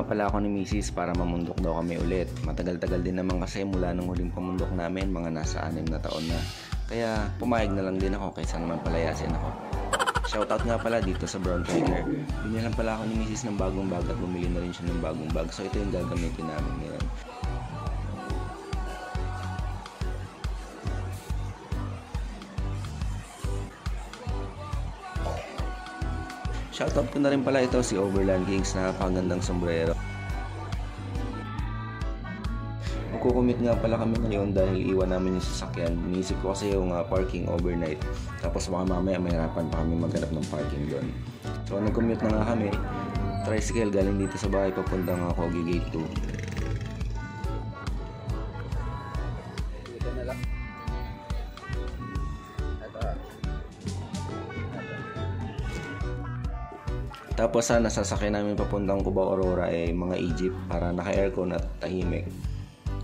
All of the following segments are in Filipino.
pala ako ni Mrs. para mamundok daw kami ulit. Matagal-tagal din naman kasi mula nung huling pamundok namin, mga nasa 6 na taon na. Kaya pumayag na lang din ako kaysa naman palayasin ako. Shoutout nga pala dito sa Brown Tiger. Binilhan pala ako ni Mrs. ng bagong bag at bumili na rin siya ng bagong bag. So ito yung gagamitin namin ngayon. Shoutout ko na rin pala ito si Overland Kings na napakagandang sombrero. Magkukumit nga pala kami ngayon dahil iwan namin yung sasakyan. Inisip ko kasi yung parking overnight. Tapos baka mamaya mahirapan pa kami maghanap ng parking doon. So nag-commute na nga kami. Tricycle galing dito sa bahay papuntang Kogi Gate 2. Tapos sana sasakyan namin papuntang Cubao Aurora mga Egypt para naka-aircon at tahimik.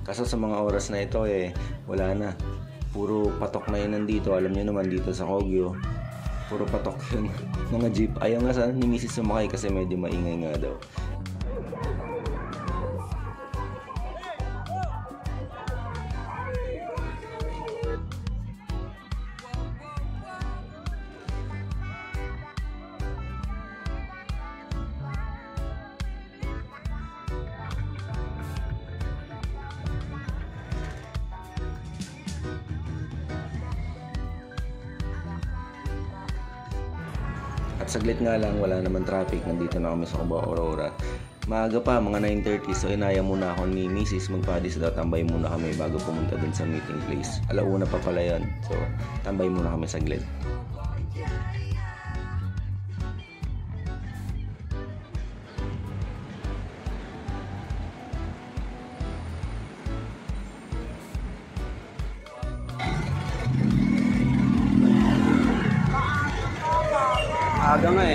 Kaso sa mga oras na ito wala na. Puro patok na yun nandito. Alam niyo naman dito sa Kogyo, puro patok yun. Mga jeep. Ayaw nga sana ni Mrs. sumakay kasi medyo maingay nga daw. At saglit nga lang, wala naman traffic. Nandito na kami sa Cubao Aurora. Maaga pa, mga 9:30. So inaya muna ako ni Mrs. Magpadis daw. Tambay muna kami bago pumunta dun sa meeting place. Alauna pa pala yun. So tambay muna kami saglit. Aga nga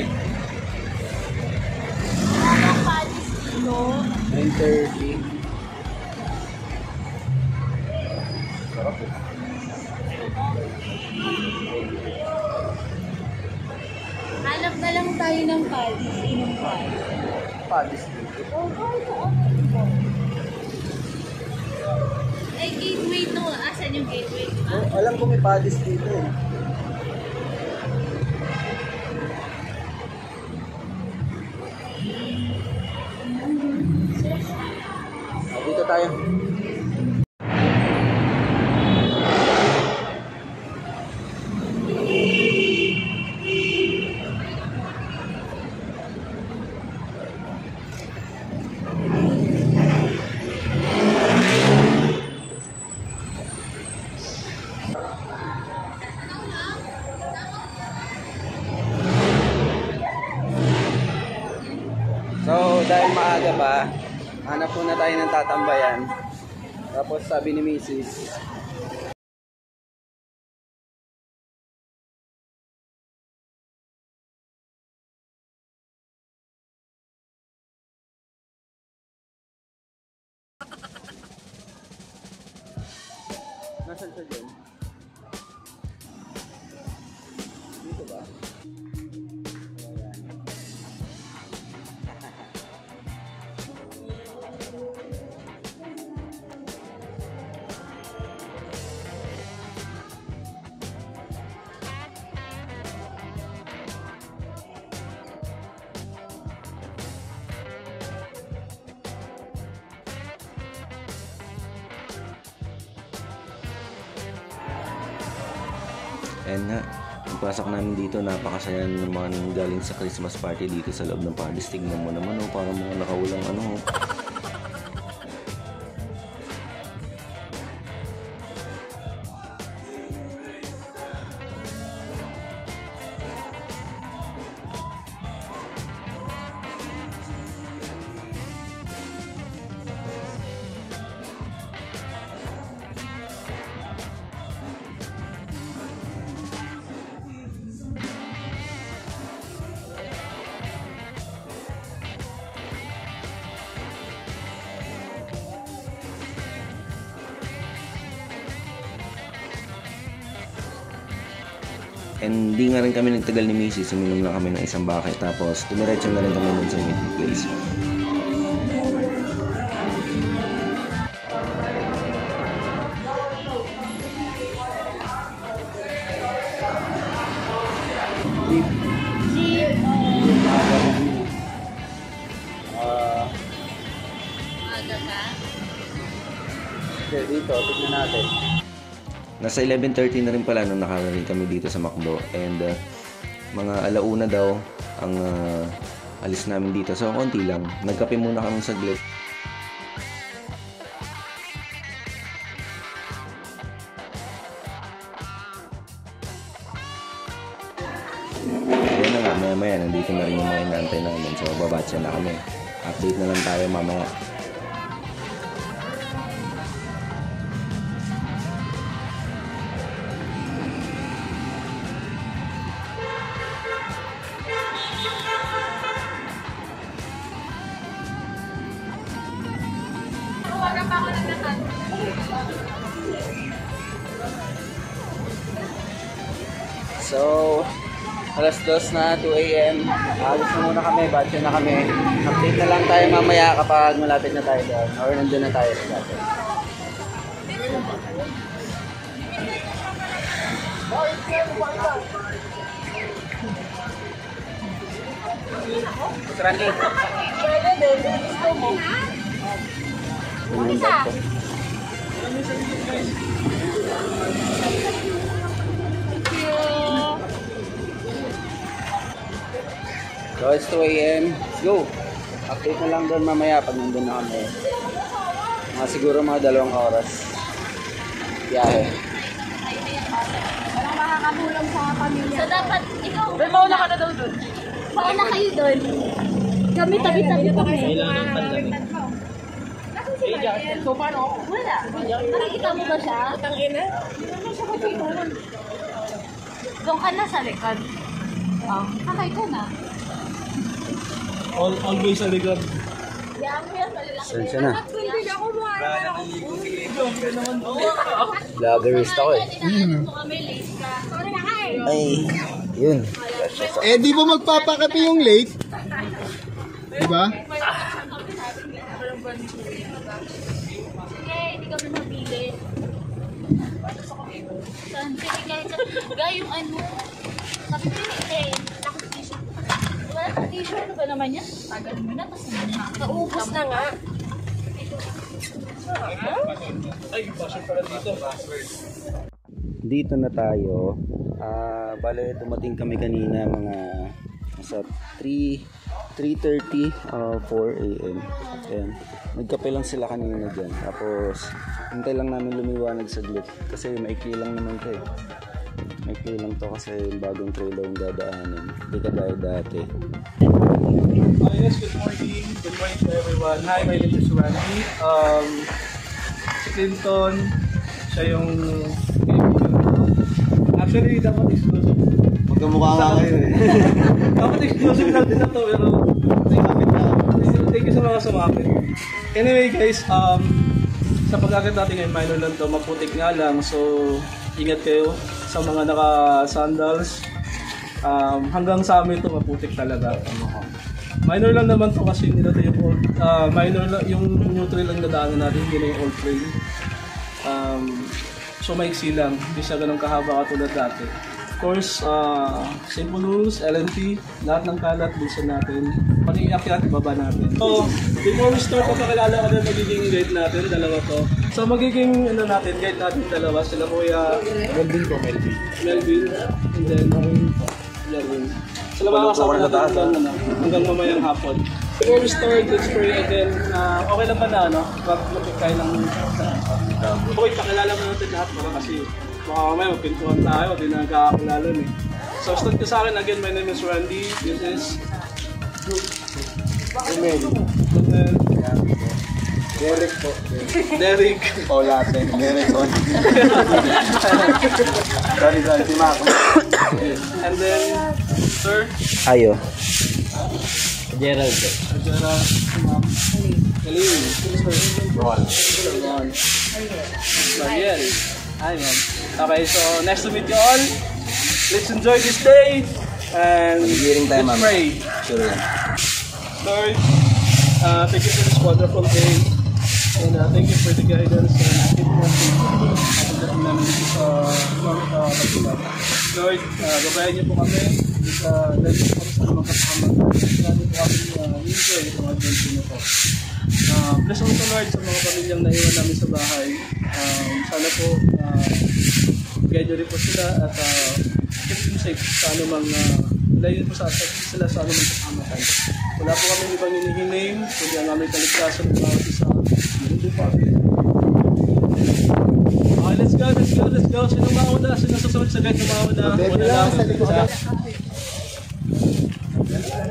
9:30. Sarap po. Hanap na lang tayo ng padis. Inong padis. Padis dito. Gateway to. Asan yung gateway? Alam ko may padis dito Dito tayo. So, dahil maaga pa, hanap muna tayo ng tatambayan. Tapos sabi ni Mrs. Nasaan siya dyan? Dito ba? Ayan nga, pagpasok namin dito, napakasaya naman galing sa Christmas party dito sa loob ng Padis. Tignan mo naman, parang mga nakaulang And di nga rin kami nagtagal ni Mrs. Uminom lang kami ng isang bucket. Tapos tumiretso na rin kami dun sa meeting place. natin. Nasa 11:30 na rin pala nung nakarating kami dito sa McDo. And mga alauna daw ang alis namin dito. So, konti lang. Nagkape muna kami saglit. Ayan na nga, maya-maya. Nandito na rin yung mga inaantay namin. So, babatsa na kami. Update na lang tayo mamaya. So, alas 2 na, 2 AM. Alis na muna kami, batcha na kami. Update na lang tayo mamaya kapag malapit na tayo doon. Or nandun na tayo sa batcha. Randy. Gusto mo? Isa. So it's 2 AM. Let's go. Update na lang doon mamaya pag nandun na kami. Siguro mga 2 oras. Biyahe. Walang makakatulong sa pamilya. So dapat ikaw. Mauna ka na daw doon. Mauna kayo doon. Kami tabi-tabi kami. Kailangan ng panlamig. So paano ako? Wala. Nakikita mo ba siya? Tangina. Doon ka na sa likod. Oh, kakay ka na. Always sa likod. Sensya na. Vloggerist ako eh. Ay, yun. Eh, di ba magpapakape yung late? Di ba? Sige, hindi kami mabili. Saan? Sige, yung ano. Nakapili eh. Nakapili. Wala ka t-shirt. Ano ba naman yan? Tagal mo na. Tapos naubos na nga. Dito na tayo. Bale, dumating kami kanina mga nasa 3:30 4 AM. Ayan. Nagkape lang sila kanina dyan. Tapos, hintay lang namin lumiwanag saglit. Kasi maikli lang naman to eh. Maikli lang to kasi yung bagong trailer yung dadaanin. Hindi ka dahil dati. Yes, good morning. Good morning to everyone. Hi, my name is Randy. Si Clinton, siya yung actually, dapat exclusive. Magkamukha nga kayo eh. Dapat exclusive lang din na to, pero thank you sa mga sumapit. Anyway guys, sa pag-akit natin ngayon, minor lang to, maputik nga lang. So, ingat kayo sa mga naka-sandals. Hanggang sa amin to maputik talaga. Minor lang naman to kasi hindi natin yung old, minor lang, yung neutral lang nadaanan natin, hindi na yung old frame. So maiksi lang, hindi siya ganun kahaba katulad dati. Of course, simple rules, LNT, lahat ng kalat, bilisan natin. Pag iiakyat, ibaba natin. So, before we start, papakilala ka na magiging guide natin, dalawa to. So magiging guide natin dalawa, sila Kuya Melvin, and then Melvin. Sila mga kasama natin hanggang mamayang hapon. Before we start, let's pray again. Okay lang ba na, no? Mag-look tayo ng... Okay, pakilala mo natin lahat para kasi baka mamaya magpintuan tayo, di na nagkakakilala eh. So, start ko sa akin again, my name is Randy. This is... Derek po. Derek. Paulate. Derek po. Sorry, si Mako. And then, sir? Ayo. Gerald. Gerald. Kalim. Ron. Mariel. Ayan. Okay, so nice to meet you all. Let's enjoy this day. And let's pray. Sure yan. Lord, thank you for this wonderful day. And thank you for the guidance and keeping us safe. Lord, gabayan niyo po kami. Dahil po kami sa mga kasama. Lagi po kami enjoy itong adventure na po. Bless also Lord sa mga pamilyang naiwan namin sa bahay. Sana po guide nyo rin po sila at keep them safe sa anumang layo po sa sila sa anumang kasamatan. Wala po kami ibang hinihiling kundi ang aming kaligtasan ng bawat isa. Hindi po kami. Let's go. Sino mauna? Sino susunod sa guide na mauna? Wala lang sa likod.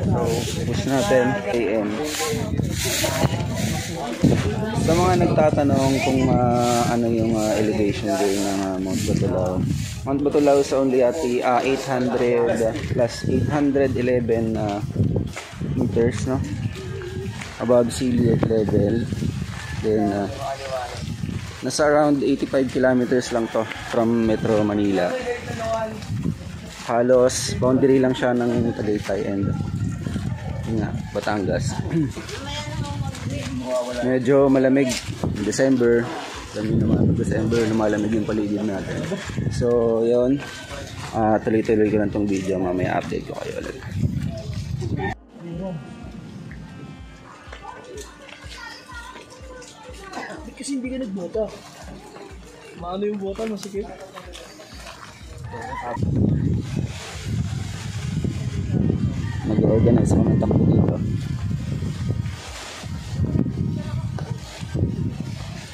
So, push natin AM. Sa mga nagtatanong kung ano yung elevation during ng Mount Batulao. Mount Batulao is only at 800 plus 811 meters, no? Above sea level. Then nasa around 85 kilometers lang to from Metro Manila. Halos boundary lang siya ng Tagaytay and Batangas. Medyo malamig December. Dami naman December, lumalamig yung paligid natin. So yun, tuloy-tuloy ko lang tong video. Mamaya update ko kayo ulit. Kasi hindi ka nagbota. Maano yung bota? Masikip? Nag-organize ako ng takbo dito.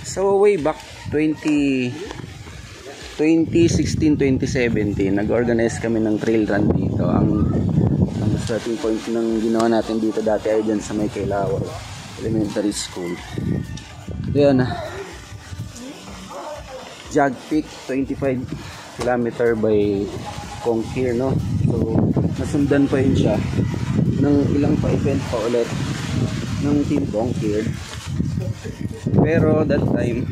So way back 2016-2017 nag-organize kami ng trail run dito. Ang starting point ng ginawa natin dito dati ay dyan sa may Kailaway Elementary School. Yan, Jog Peak, 25 km by Conquer, no? So nasundan pa yun siya ng ilang pa event pa ulit ng Team Conquer. Pero that time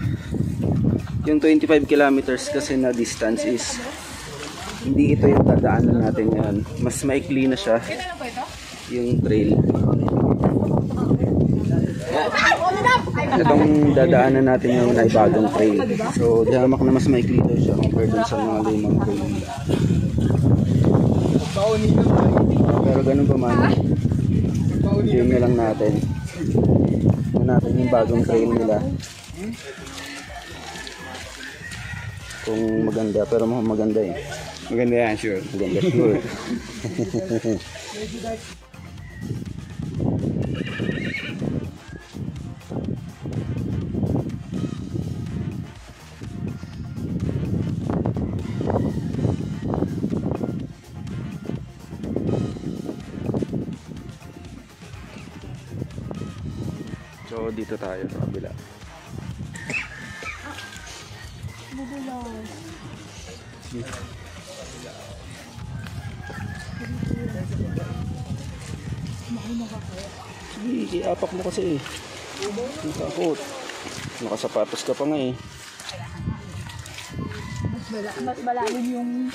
yung 25 kilometers kasi na distance is hindi ito yung dadaanan natin ngayon. Mas maikli na siya yung trail. Itong dadaanan natin yung ay bagong trail. So dihamak na mas maikli daw siya compared dun sa mga lumang trail. Pero ganun pa man, yun na lang natin. Yung bagong trail nila. Kung maganda, pero maganda eh. Maganda yan, sure. Maganda, sure. So dito tayo sa kabila. Sige, iapak mo kasi eh. Ang takot. Nakasapatos ka pa nga eh. Mas malalim yung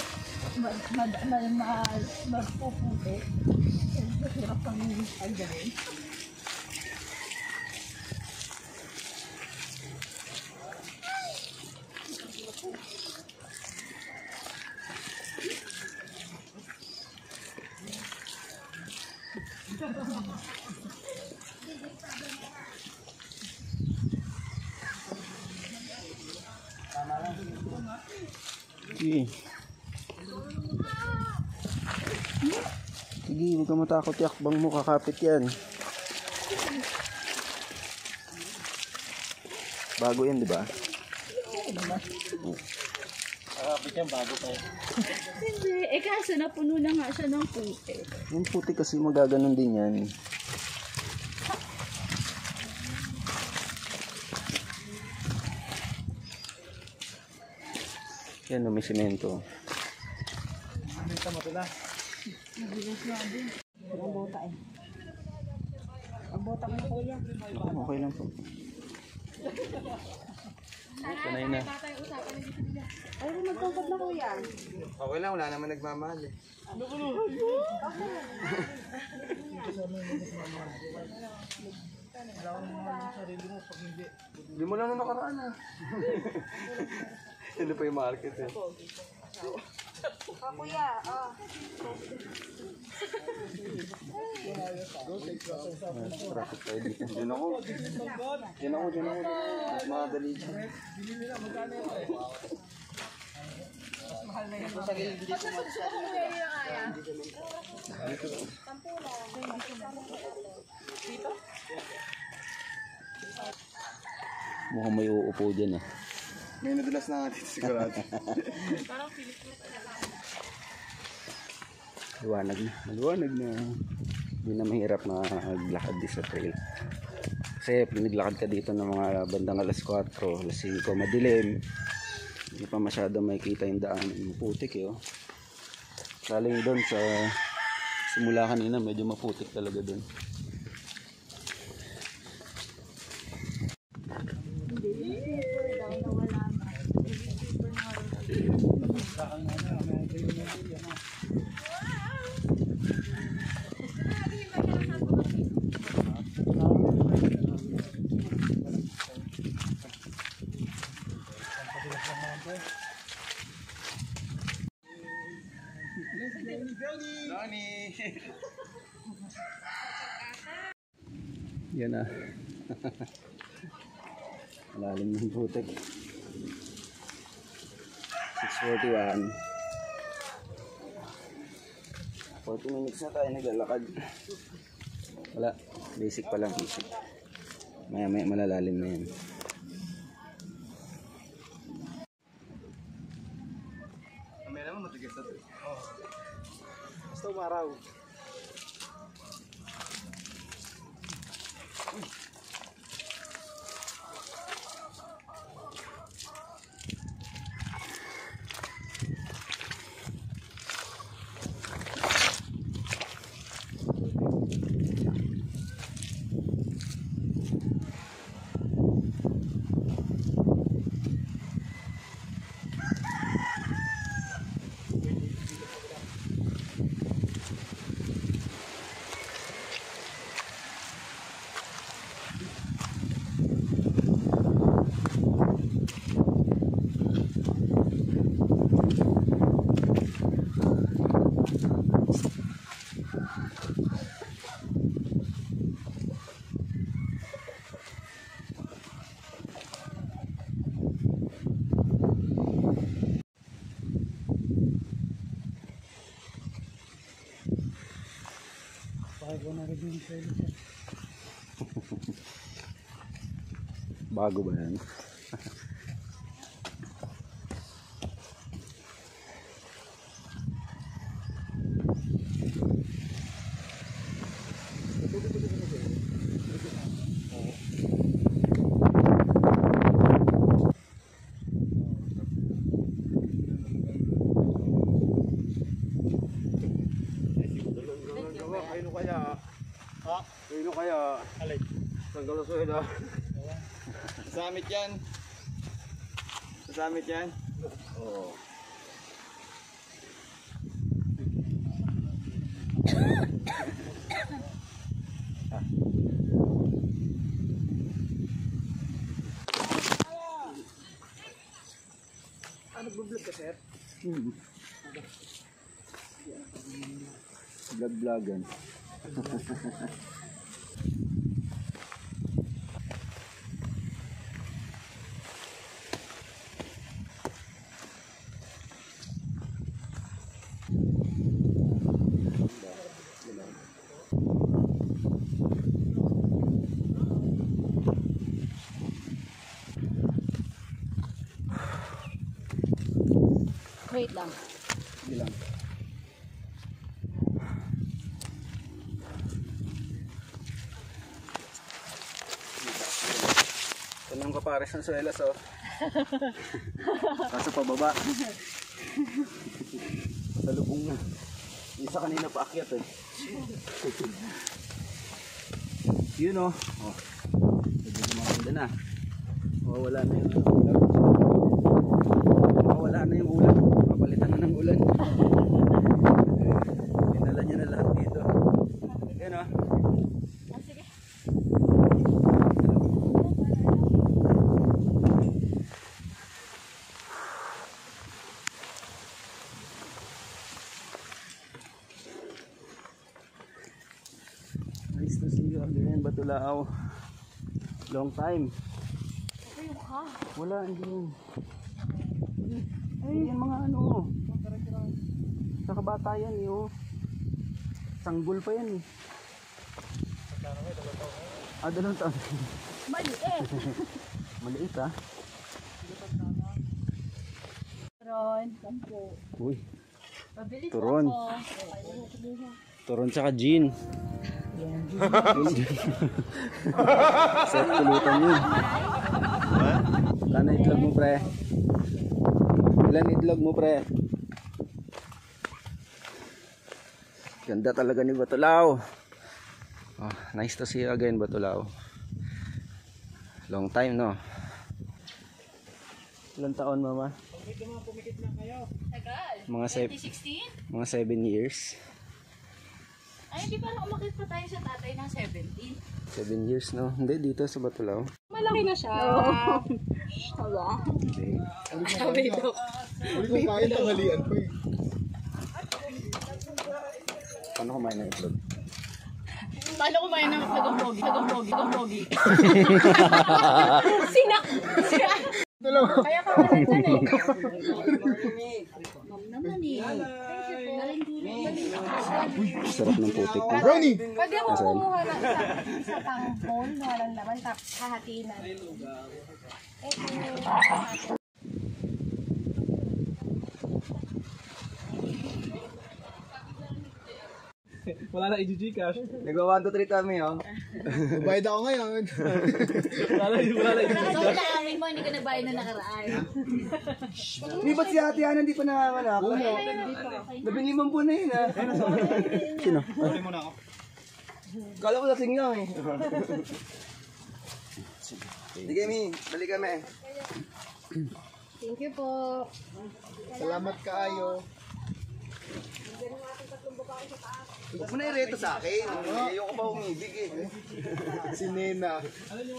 magpuputi. Hirap pang agawin. Sige. Sige, huwag ka matakot. Yakbang mo, kakapit yan. Bago yan, di ba? Kakapit yan, bago pa yan. Hindi, kaso napuno na nga siya ng puti. Yung puti kasi magaganon din yan. Yan, may semento. Semento mo tula. Ang bota eh. Ang bota ko na kuya. Okay lang po. Sanay na. Ay, magkangkot na kuya. Okay lang, wala naman nagmamahal eh. Hindi mo lang na nakaraan ah. Ano pa yung market eh. Kuya, Traffic tayo dito. Diyan ako. Mas madali dyan. Mukhang may uupo dyan May nadulas na nga dito sigurado. Maliwanag na. Hindi na mahirap maglakad dito sa trail. Kasi pinaglakad ka dito ng mga bandang alas 4, alas 5, madilim. Hindi pa masyado makikita yung daan. Maputik Lalo yung doon sa simula kanina, medyo maputik talaga doon. Nani! Yan na. Malalim yung putik. 6:41. 40 minutes na tayo naglalakad. Wala. Basic pa lang. Basic. Maya malalalim na yan. May naman matigas na ito. Basta umaraw. Bago ba yan? Kaya kaya? Alay. Sa Galusuhin ha? Sasamit yan. Sasamit yan? Oo. Nag-vlog ka, sir? Vlog-vlogan. wait lang. Bilang. Ito lang kapares ng suelas Kaso pababa. Salubong na. Isa kanina paakyat Yun medyo maganda na. Wala na yung ulan. Wala na yung ulan. Papalitan na ng ulan. Pinala niya na lahat dito. Yan Sige. Batulao. Long time. Ayun ka. Wala, hindi yun. Ay, yung mga ano. Sa kabata yan eh, oh. Sanggol pa yan eh. Ah, 2 taon. Maliit. Maliit ah. Ron, 10. Uy, Pabilis Turon. ako. Turon tsaka gin. Set pulutan yun. Ilan itlog mo, pre? Ilan itlog mo, pre? Ganda talaga ni Batulao. Oh, nice to see you again, Batulao. Long time, no? Ilan taon, mama? Tagal. Mga 2016? Mga 7 years. Ay, hindi pa umakit pa tayo sa tatay ng 17. 7 years, no? Hindi, dito sa Batulao. Malaki na siya. Hala. Hindi. Sabi daw. Uli ko kain tanghalian ko eh. Paano kumain ng itlog? Paano kumain ng tagang-pogi? Tagang-pogi. Sinak! Kaya ka wala dyan eh. Ma'am naman eh. Galing dito. Sarap ng putik. Brownie! Pwede ako kumuha ng isa pang phone, walang laman, tapos hahatiin na. Wala na i-Gcash. Nagwa 1, 2, 3 kami, oh. Bayad ako ngayon. Wala na So, naamin mo, hindi ka nagbayad na nakaraan. Hindi ba't si Ate Ana hindi pa nanganganak? Labing 5 buwan na yun, ah. Sino? Uli muna ako. Kala ko lasing lang, eh. Hindi kami, balik kami. Thank you po. Salamat kaayo. Huwag mo na ireto sa akin. Ayoko pa umibig, eh. Si Nena,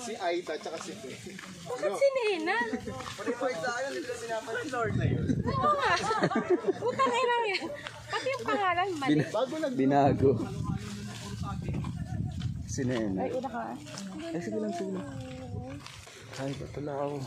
si Aita, tsaka si Pe. Bakit si Nena? Pag-invite sa akin, hindi ko sinapan Lord na yun. Oo nga. Utang lang yan. Pati yung pangalan, mali. Bago Binago. Sinena. Ay, una ka. Ay, sige lang. Ay, Batulao.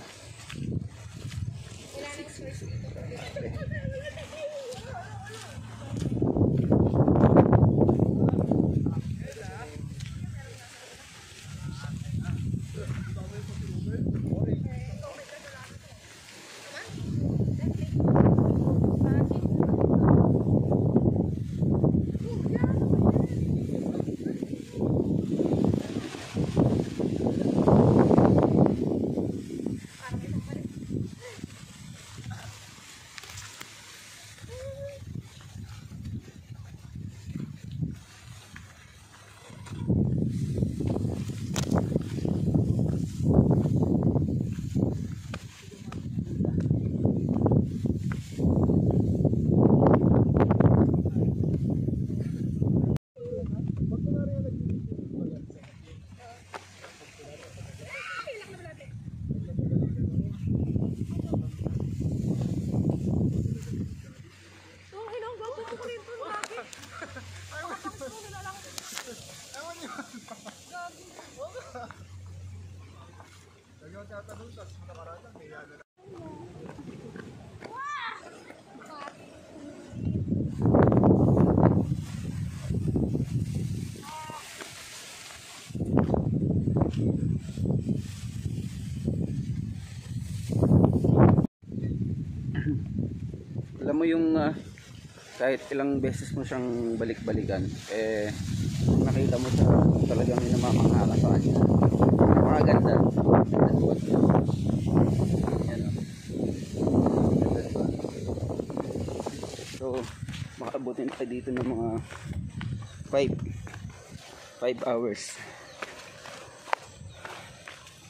Alam mo yung kahit ilang beses mo siyang balik-balikan, eh nakita mo siya talagang minamamangha ka sa kanya. Napakaganda. Yan, so makaabutin tayo dito ng mga 5 hours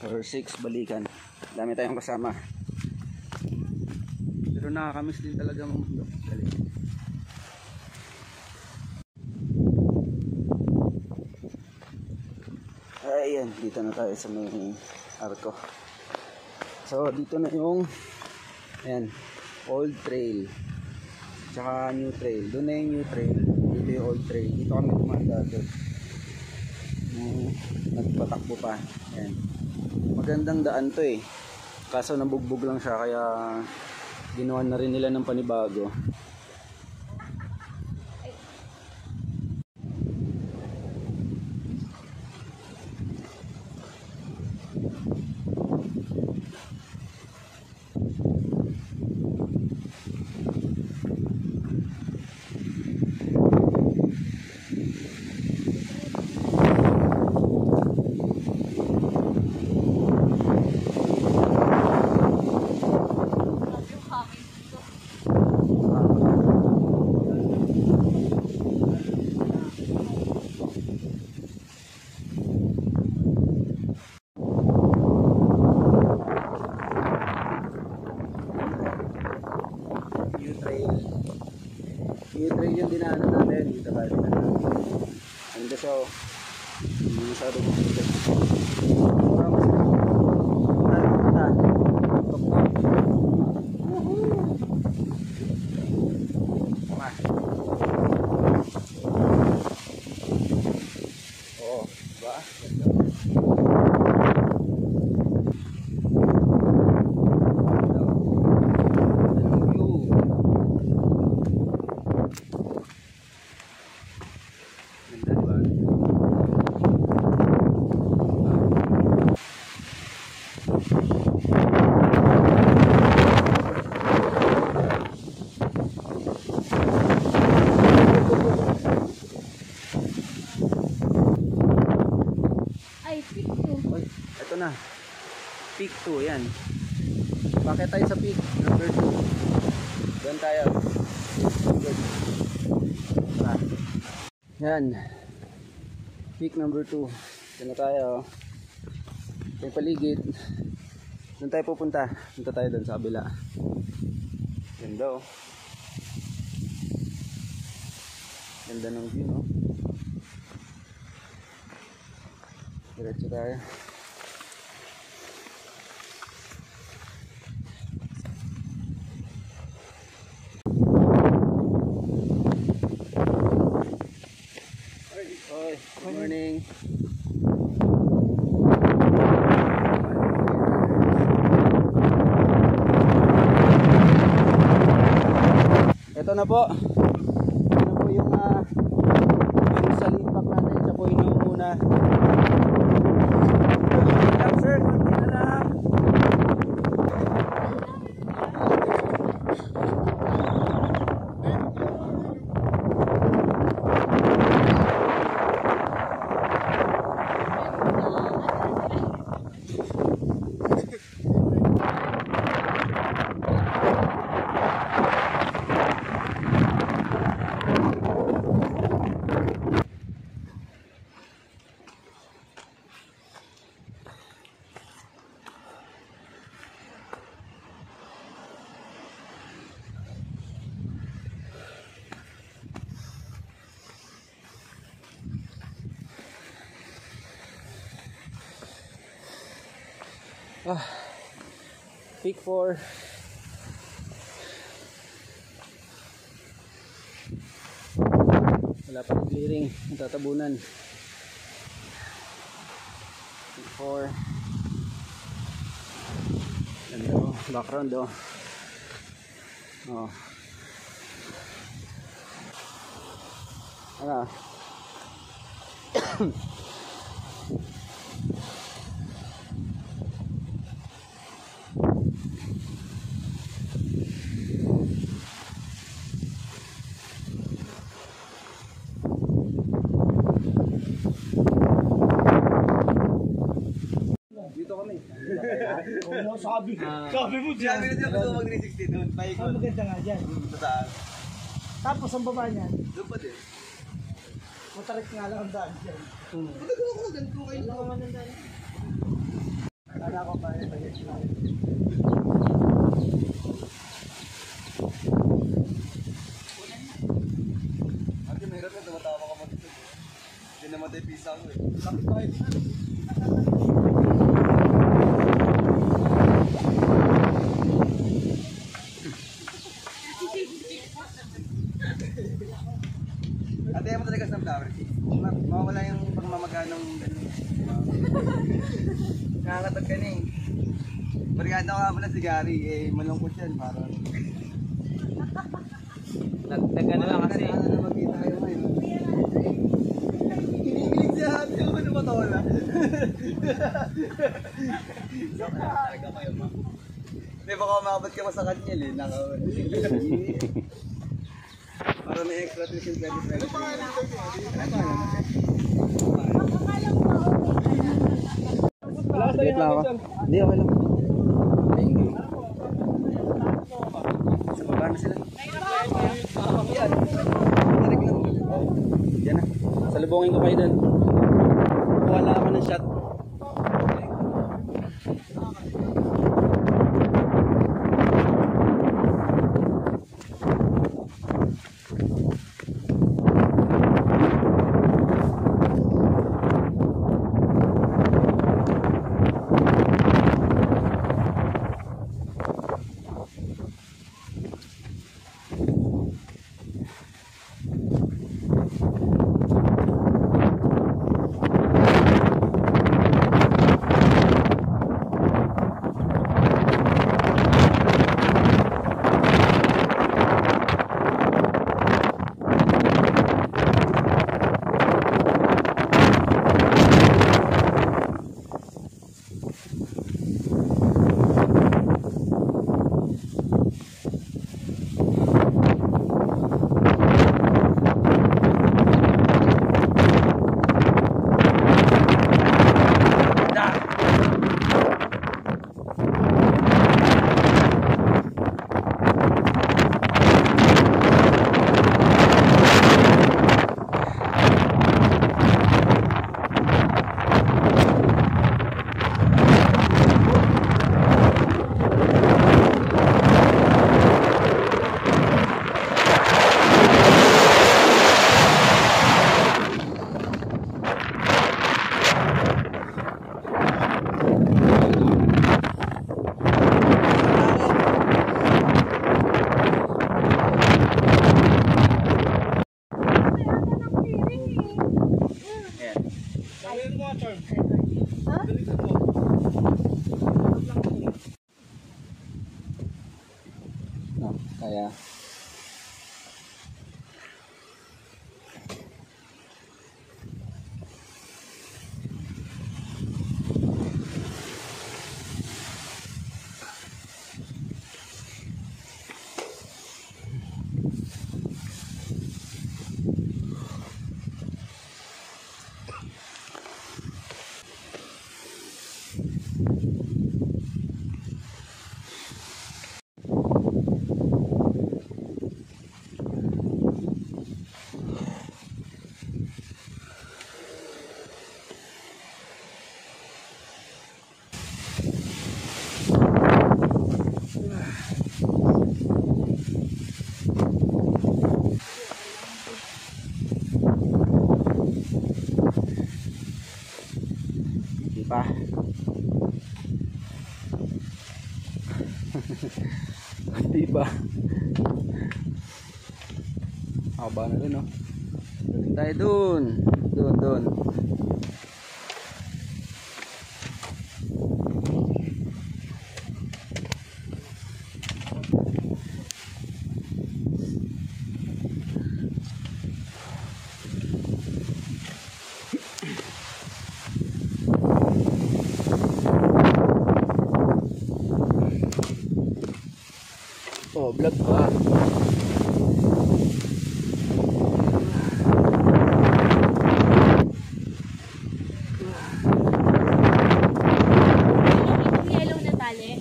or 6 balikan. Dami tayong kasama. Pero nakakamiss din talaga mamundok. Ayan, dito na tayo sa may arko. So, dito na yung ayan, old trail tsaka new trail. Doon na yung new trail, dito yung old trail. Dito kami dumaan dati. nagpatakbo pa. Yan. Magandang daan to eh. Kaso nabugbog lang siya kaya ginawa na rin nila ng panibago. U-trail yung dinaanan natin. Dito tayo dinaanan. Ano siya oh. Hindi masyado makikita. Mura mas oo, ba? Uy, ito na. Peak 2, yan. Bakit tayo sa peak number 2? Doon tayo. Good. Yan. Peak number 2. Doon na tayo. Ito yung paligid. Doon tayo pupunta. Punta tayo doon sa kabila. Ganda oh. Ganda ng view no. Diretso tayo. Oy, good morning. Ito na po. Ito po yung salipak natin. Siya po yung muna. Sir, konti na lang. Peak 4. Wala pa clearing, tatabunan. Peak 4. Ganda oh, background oh. Oh. Ano? Dito kami. Sabi mo dyan. Sabi na siya gusto mag-360 doon. Paikot. Ang maganda nga dyan. Saan? Tapos ang baba niyan, Doon pa din. matarik nga lang ang daan dyan. Magagawa ko ganito kayo. Kala ko pa rin. Ate, mahirap na tumatawa ka mag-ito. Hindi namatay pisang eh. Bakit tayo? Ate mo talaga sa flower. Mawala yung pagmamaganong Nangangatag ka na eh. Barkada ko nga pala si Gary, malungkot yan, parang... Nagtaga na lang kasi. Ano na magkita kayo ngayon? Hinihilig siya, hindi ako na matawala. Talaga kayo, ma. Hindi, baka umabot ka pa sa kanya, eh. Para may extra tuition credit. Wait lang ako. Hindi, okay lang. Thank you. Sa baba na sila. Yan na. Salubungin ko kayo doon. Kuha lang ako ng shot. No, kaya di pa. Di pa. Haba na rin, no? Galing tayo dun. Dun. Oh, vlog pa. Yung yellow na tali.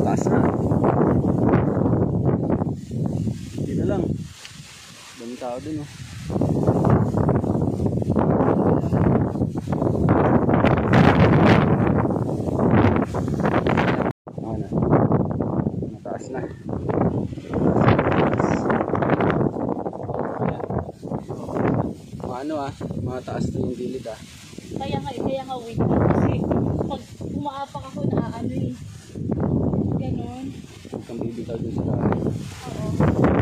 Taas na. Hindi na lang. Dami tao dun, oh. Ano? Mataas na. Ano mataas na yung gilid Kaya nga wait. Kasi pag umaapak ako na ano eh. Ganon. Huwag kang bibitaw dun sa daan. Oo.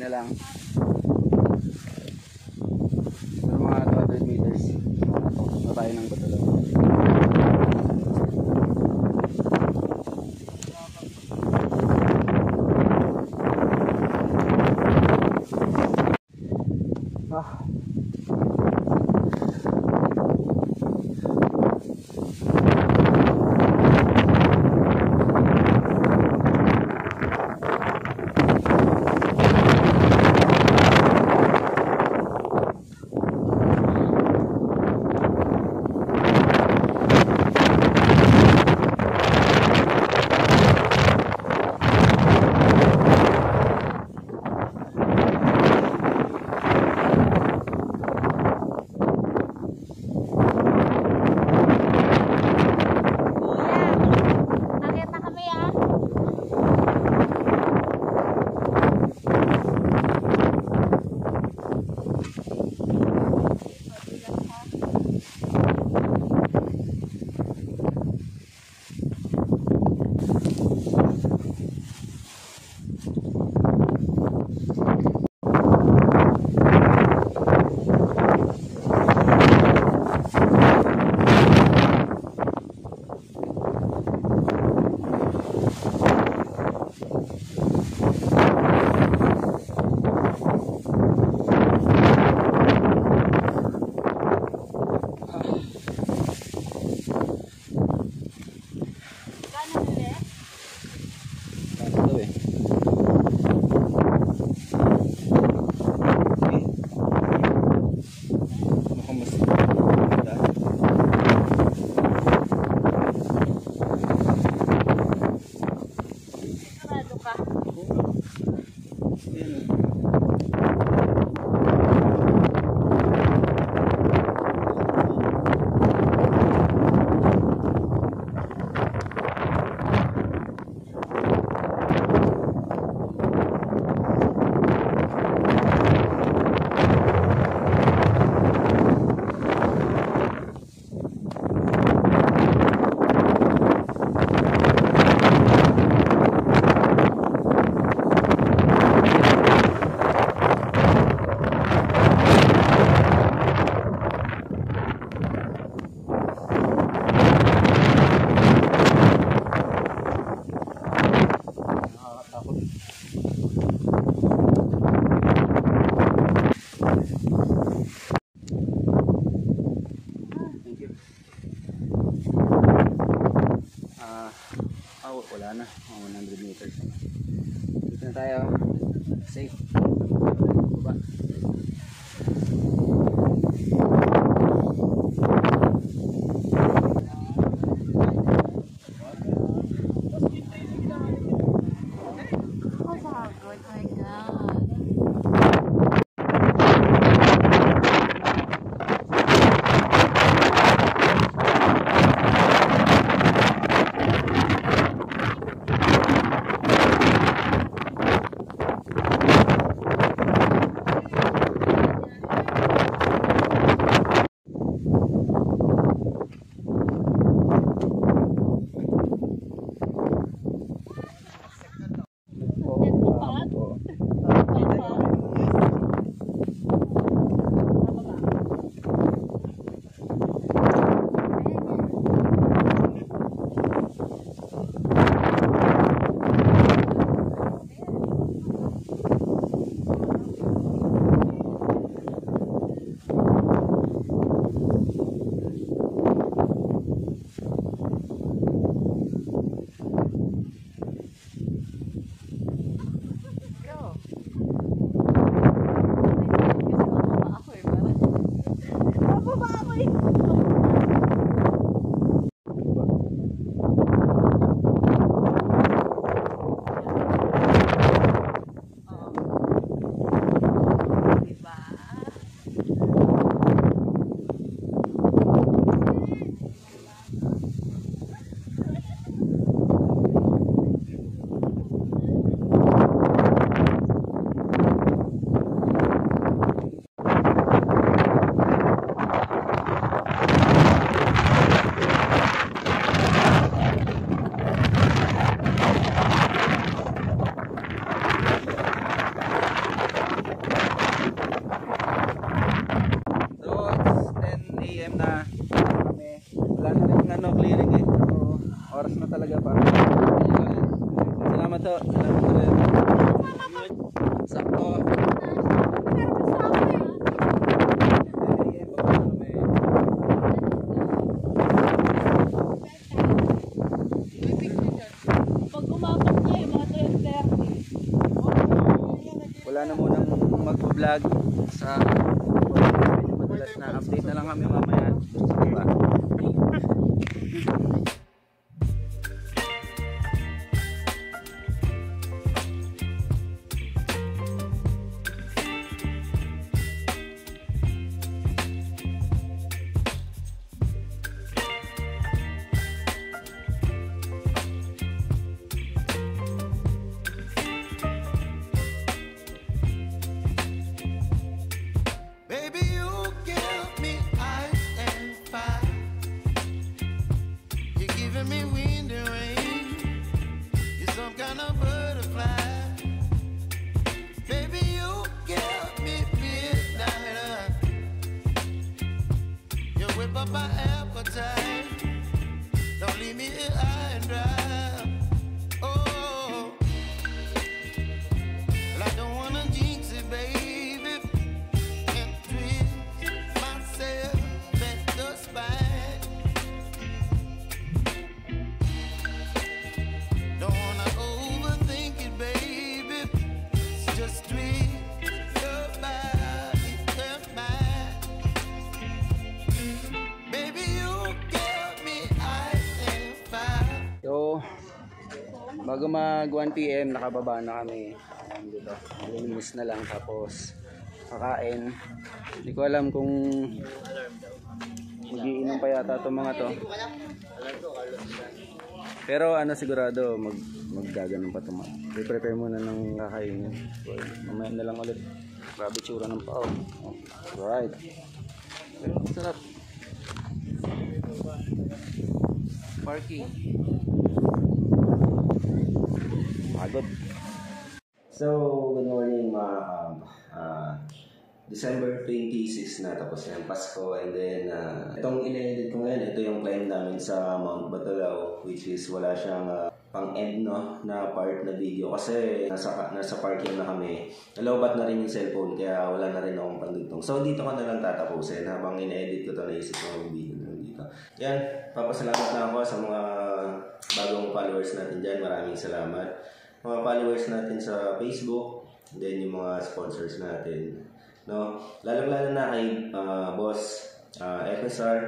na lang. Pero mga 200 meters. Na tayo ng Batalaw. Akit na kami ah. Gano'n ulit? Ano daw eh. Mukhang mas maganda. Sigurado ka. Wala na. 100 meters na. Dito na tayo. Safe. Baba. Oh, pagod. My God. oras na talaga para salamat ho. Salamat ulit. Sakto. Pag umabot niya yung mga 12:30. Wala na munang mag-vlog sa medyo madalas na update na lang kami mamaya. Diba? Baby, you give me ice and fire. You're giving me wind and rain. You're some kind of butterfly. Baby, you give me midnight. You whip up my appetite. Don't leave me here high and dry. Oh, well, I don't wanna jinx it, baby. So, bago mag 1 PM, nakababa na kami. Ayan, dito. Malilinis na lang, tapos kakain. Hindi ko alam kung magiinom pa yata itong mga to. Pero ano, sigurado maggaganon pa ito. Prepare muna ng kakainin. So, mamaya na lang ulit. Grabe tsura ng pao. Alright. Pero sarap. Parking. Pagod. So, good morning mga December 26 na, tapos na yung Pasko, and then itong in-edit ko ngayon, ito yung climb namin sa Mount Batulao, which is wala siyang pang-end na part na video kasi nasa parking na kami. Nalobat na rin yung cellphone kaya wala na rin akong pandugtong. So dito ko na lang tatapusin habang in-edit ko ito, naisip ko yung video na dito. Yan, papasalamat na ako sa mga bagong followers natin dyan. Maraming salamat. Mga followers natin sa Facebook, then yung mga sponsors natin. No, lalong-lalo na kay Boss FSR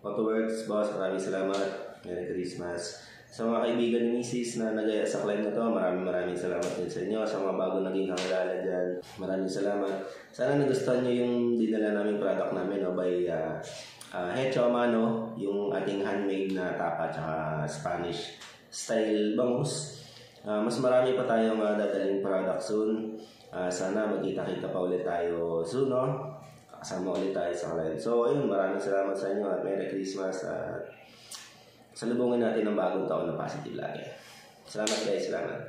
Autoworks, Boss, maraming salamat. Merry Christmas. Sa mga kaibigan ni Mrs. na nagaya sa climb na to, maraming salamat din sa inyo. Sa mga bago naging kakilala dyan, maraming salamat. Sana nagustuhan nyo yung dinala namin product namin, no, by Hecho Amano, yung ating handmade na tapa at Spanish style bangus. Mas marami pa tayong dadaling product soon. Sana magkita-kita pa ulit tayo soon, no? Kasama ulit tayo sa climb. So, ayun, maraming salamat sa inyo at Merry Christmas at salubungin natin ang bagong taon na positive lagi. Salamat guys, salamat.